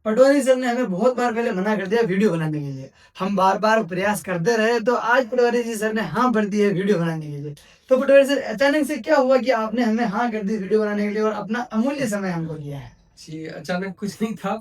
पटवारी sir ने हमें बहुत बार पहले मना कर दिया वीडियो बनाने के लिए। हम बार-बार प्रयास करते रहे तो आज पटवारी जी सर ने हाँ भर दी है वीडियो बनाने के लिए। तो पटवारी सर अचानक से क्या हुआ कि आपने हमें हाँ कर दी वीडियो बनाने के लिए और अपना अमूल्य समय हमको दिया है? जी, अचानक कुछ नहीं था।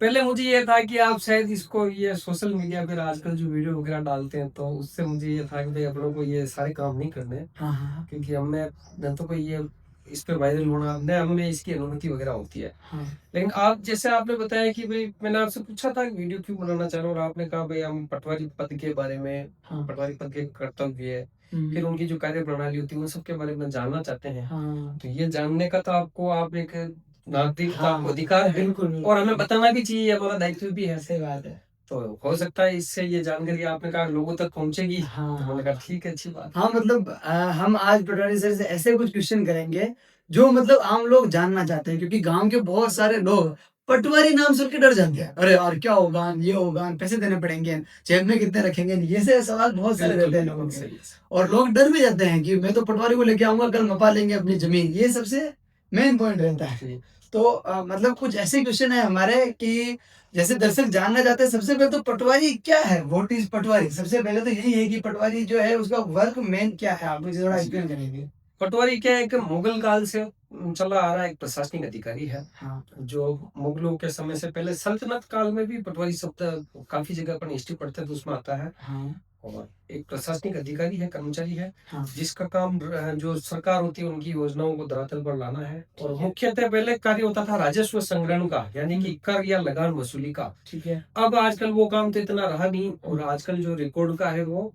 पहले मुझे ये था कि आप शायद इसको ये सोशल मीडिया पर आजकल जो वीडियो वगैरह डालते हैं, तो उससे मुझे ये था कि भाई अपनों को ये सारे काम नहीं करने हैं। हाँ, हाँ। क्योंकि हमें ना तो कोई ये इस पे वायरल होना, ना हमें इसकी अनुमति वगैरह होती है। हाँ। लेकिन आप जैसे आपने बताया कि भाई मैंने आपसे पूछा था कि वीडियो क्यों बनाना चाह रहे हो, और आपने कहा भाई हम पटवारी पद के बारे में, हाँ। पटवारी पद के कर्तव्य, फिर हुँ। उनकी जो कार्य प्रणाली होती है उन सब के बारे में जानना चाहते हैं। हाँ। तो ये जानने का तो आपको आप एक नागरिक का आपको हाँ, अधिकार है, बिल्कुल, बिल्कुल। और हमें बताना भी चाहिए, ये हमारा दायित्व भी है। सही बात है। तो हो सकता है इससे ये जानकारी आपने कहा लोगों तक पहुंचेगी, हाँ, तो मैंने हाँ। कहा ठीक है, अच्छी बात है। हाँ, मतलब हम आज पटवारी सर से ऐसे कुछ क्वेश्चन करेंगे, जो मतलब आम लोग जानना चाहते हैं क्योंकि गाँव के बहुत सारे लोग पटवारी नाम सुन के डर जाते हैं। अरे यार! क्या होगा? ये होगा, पैसे देने पड़ेंगे, जेब में कितने रखेंगे? ये से सवाल बहुत सारे बिल्कुल, रहते हैं लोगों बिल्कुल के। सही है। और लोग डर भी जाते हैं कि मैं तो पटवारी को लेके आऊँगा, कल मपा लेंगे अपनी ज़मीन। ये सबसे मेन पॉइंट रहता है। जी। तो मतलब कुछ ऐसे क्वेश्चन है हमारे कि जैसे दर्शक जानना चाहते हैं सबसे पहले तो पटवारी क्या है? व्हाट इज़ पटवारी? सबसे पहले तो यही है कि पटवारी जो है उसका वर्क मेन क्या है? आप मुझे थोड़ा जी। एक्सप्लेन करेंगे? पटवारी क्या है, एक मुगल काल से चला आ रहा एक प्रशासनिक अधिकारी है, हाँ, जो मुगलों के समय से पहले सल्तनत काल में भी पटवारी शब्द काफी जगह पर हिस्ट्री पढ़ते हैं तो उसमें आता है। हाँ, और एक प्रशासनिक अधिकारी है, कर्मचारी है, हाँ, जिसका काम जो सरकार होती है उनकी योजनाओं को धरातल पर लाना है। और ठीक है। मुख्यतः पहले कार्य होता था राजस्व संग्रहण का, यानी कि हुँ, कर या लगान वसूली का। ठीक है। अब आजकल वो काम तो इतना रहा नहीं, और हुँ, आजकल जो रिकॉर्ड का है वो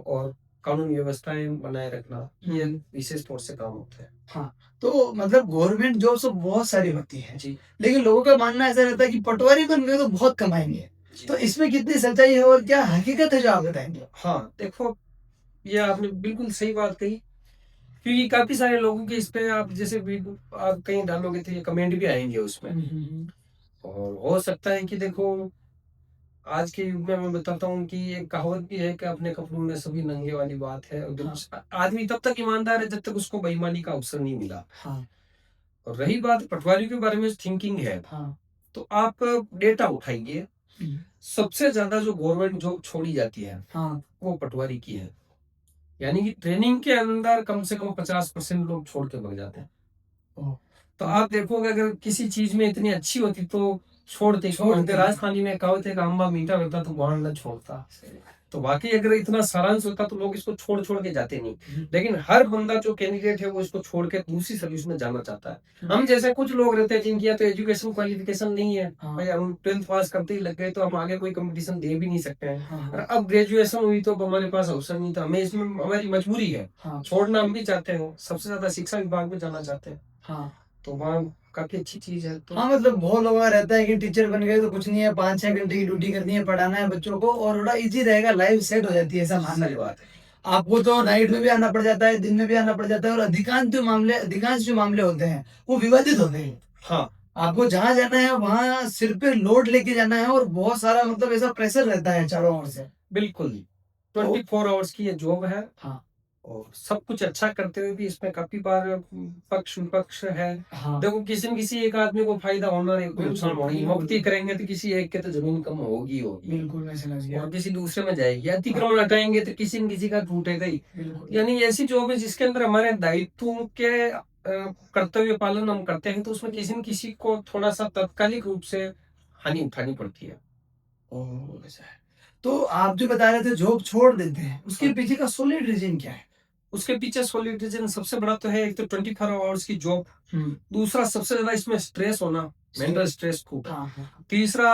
और कानून व्यवस्थाएं बनाए रखना, ये हुँ, विशेष तौर से काम होता है। हाँ। तो मतलब गवर्नमेंट जॉब्स तो बहुत सारी होती है, जी। लेकिन लोगों का मानना ऐसा रहता है कि पटवारी बन गए तो बहुत कमाएँगे। जी। तो इसमें कितनी सच्चाई है और क्या हकीकत है जो आप बताएँगे? हाँ, देखो, ये आपने बिल्कुल सही बात कही, क्योंकि काफ़ी सारे लोगों के इस पे आप जैसे आप कहीं डालोगे तो ये कमेंट भी आएँगे उसमें। हुँ, हुँ, हुँ। और हो सकता है कि देखो, आज के युग में मैं बताता हूँ कि एक कहावत भी है कि अपने कपड़ों में सभी नंगे वाली बात है, और हाँ, आदमी तब तक ईमानदार है जब तक उसको बेईमानी का अवसर नहीं मिला। हाँ, और रही बात पटवारी के बारे में थिंकिंग है, हाँ। तो आप डेटा उठाइए, हुँ, सबसे ज़्यादा जो गवर्नमेंट जॉब छोड़ी जाती है, हाँ। वो पटवारी की है। यानी कि ट्रेनिंग के अंदर कम से कम 50% लोग छोड़ के भाग जाते हैं। ओह! तो आप देखोगे अगर किसी चीज़ में इतनी अच्छी होती तो छोड़ते क्यों? छोड़ उनके देंगे। राजस्थानी में कहावत है कि अम्बा मीठा लगता तो ग्वाण न छोड़ता। तो वाक़ई अगर इतना सारांश होता तो लोग इसको छोड़-छोड़ के जाते नहीं। हुँ, लेकिन हर बंदा जो कैंडिडेट है वो इसको छोड़ के दूसरी सर्विस में जाना चाहता है। हुँ। हम जैसे कुछ लोग रहते हैं जिनकी या तो एजुकेशन क्वालिफ़िकेशन नहीं है, हाँ, भाई हम 12th पास करते ही लग गए तो हम आगे कोई कॉम्पिटिशन दे भी नहीं सकते हैं। हाँ, और हाँ, अब ग्रेजुएशन हुई तो अब हमारे पास अवसर नहीं था। हमें इसमें हमारी मजबूरी है। हाँ, छोड़ना हम भी चाहते हैं, सबसे ज़्यादा शिक्षा विभाग में जाना चाहते हैं। हाँ। तो वहाँ काफ़ी अच्छी चीज़ है तो। हाँ, मतलब बहुत लोगों का रहता है कि टीचर बन गए तो कुछ नहीं है, 5-6 घंटे की ड्यूटी करनी है, पढ़ाना है बच्चों को और थोड़ा ईज़ी रहेगा, लाइफ़ सेट हो जाती है, ऐसा मानना सही रहता है। बात है। आपको तो नाइट में भी आना पड़ जाता है, दिन में भी आना पड़ जाता है और अधिकांश जो मामले होते हैं, वो विवादित होते हैं। हाँ, आपको जहाँ जाना है, वहाँ सिर पे लोड लेके जाना है और बहुत सारा मतलब ऐसा प्रेशर रहता है चारों ओर से। बिल्कुल। तो 24 आवर्स की ये जॉब है, हाँ, और सब कुछ अच्छा करते हुए भी इसमें काफ़ी बार पक्ष-विपक्ष है। हाँ, देखो, किसी न किसी एक आदमी को फ़ायदा होना है, कोई नुकसान बिल्कुल, होना ही। बिल्कुल, मुफ़्ती करेंगे तो किसी एक के तो ज़मीन कम होगी ही होगी, बिल्कुल, मैं समझ गया। और किसी दूसरे में जाएगी। हाँ, अतिक्रमण हटाएँगे तो किसी न किसी का टूटेगा ही। बिल्कुल। यानी ऐसी जॉब है जिसके अंदर हमारे दायित्वों के कर्तव्य पालन हम करते हैं, तो उसमें किसी न किसी को थोड़ा-सा तात्कालिक रूप से हानि उठानी पड़ती है। ओह! ऐसा है। तो आप जो बता रहे थे जॉब छोड़ देते हैं, उसके हाँ। पीछे का सॉलिड रीज़न क्या है? उसके पीछे सॉलिड रीज़न सबसे बड़ा तो है, एक तो 24 आवर्स की जॉब, हुँ, दूसरा सबसे ज़्यादा इसमें स्ट्रेस होना, मेंटल स्ट्रेस स्ट्रेस खूब है। हाँ, हाँ, हाँ, तीसरा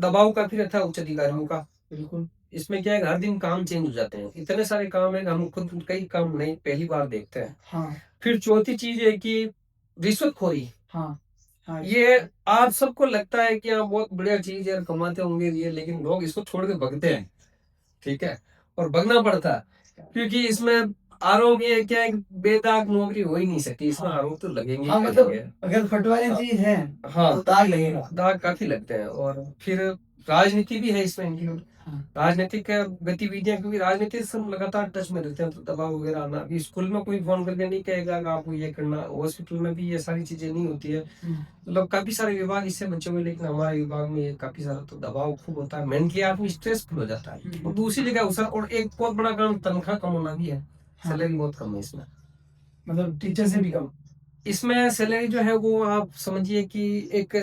दबाव काफ़ी रहता है उच्च अधिकारियों का। बिल्कुल। इसमें क्या है, हर दिन काम चेंज हो जाते हैं। इतने सारे काम हैं कि हम खुद कई काम नहीं पहली बार देखते हैं। हाँ, फिर चौथी चीज़ है कि रिश्वतखोरी। हाँ, हाँ, ये आप सबको लगता है कि हाँ, बहुत बढ़िया चीज़ है, कमाते होंगे ये, लेकिन लोग इसको छोड़ के भगते हैं, ठीक है? और भगना पड़ता है, क्योंकि इसमें आरोप ये क्या है कि बेदाग नौकरी हो ही नहीं सकती, इसमें आरोप तो लगेंगे हाँ ही मतलब लगेंगे। अगर पटवारी हाँ जी हैं हाँ, तो दाग लगेगा। दाग काफी लगते हैं। और फिर राजनीति भी है इसमें इंक्लूड, हाँ राजनीतिक गतिविधियां, क्योंकि राजनीति से हम लगातार टच में रहते हैं, तो दबाव वगैरह आना। अभी स्कूल में कोई फोन करके नहीं कहेगा कि आपको ये करना, हॉस्पिटल में भी ये सारी चीजें नहीं होती है। मतलब काफी सारे विभाग इससे बचे हुए, लेकिन हमारे विभाग में ये काफी सारा तो दबाव खूब होता है, मेंटली आदमी स्ट्रेसफुल हो जाता है। और दूसरी जगह उसका और एक बहुत बड़ा कारण तनख्वाह कम होना भी है, सैलरी बहुत कम है इसमें। मतलब टीचर से भी कम। इसमें सैलरी जो है वो आप समझिए कि एक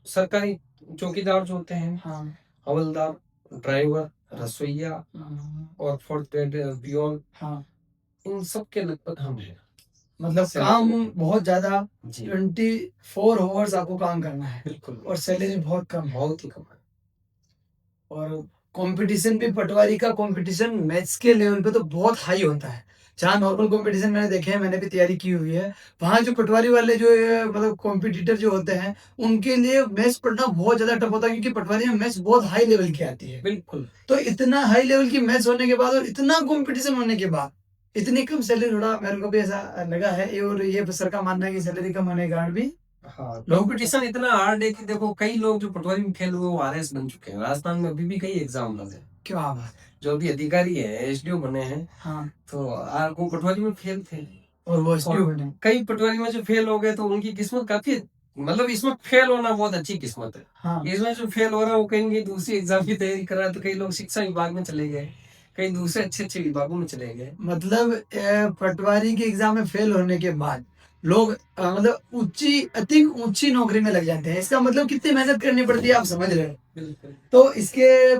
सरकारी चौकीदार जो होते हैं, हाँ हवलदार, ड्राइवर, रसोईया हाँ और फोर्थ ग्रेड पियोन, हाँ। इन सब के लगभग हम हैं। मतलब सैलरी काम बहुत ज्यादा, जी 24 आवर्स आपको काम करना है बिल्कुल, और सैलरी बहुत कम है। बहुत ही कम है। और कंपटीशन भी, पटवारी का कंपटीशन मैथ्स के लेवल पे तो बहुत हाई होता है। जहाँ नॉर्मल कंपटीशन मैंने देखे हैं, मैंने भी तैयारी की हुई है, वहाँ जो पटवारी वाले जो मतलब कॉम्पिटिटर जो होते हैं, उनके लिए मैथ्स पढ़ना बहुत ज़्यादा टफ होता है, क्योंकि पटवारी में मैथ्स बहुत हाई लेवल की आती है। बिल्कुल तो इतना हाई लेवल की मैथ्स होने के बाद और इतना कंपटीशन होने के बाद इतनी कम सैलरी, थोड़ा मेरे को भी ऐसा लगा है। और ये सर का मानना है कि सैलरी कम होने के कारण भी हाँ, लोग। कंपटीशन इतना हार्ड है कि देखो कई लोग जो पटवारी में फेल हुए वो आरएस बन चुके हैं। राजस्थान में अभी भी कई एग्जाम लगे, क्या बात है। जो भी अधिकारी है एसडीओ बने हैं, हाँ तो वो पटवारी में फेल थे। और वो और एसडीओ बने। कई पटवारी में जो फेल हो गए तो उनकी किस्मत काफी, मतलब इसमें फेल होना बहुत अच्छी किस्मत है। हाँ इसमें जो फेल हो रहा है वो कहीं कहीं दूसरी एग्जाम की तैयारी कर रहा है, तो कई लोग शिक्षा विभाग में चले गए, कई दूसरे अच्छे अच्छे विभागों में चले गए। मतलब पटवारी के एग्जाम में फेल होने के बाद लोग मतलब अति ऊंची नौकरी में लग जाते हैं। इसका मतलब कितनी मेहनत करनी पड़ती है, आप समझ रहे हो। बिल्कुल। तो इसके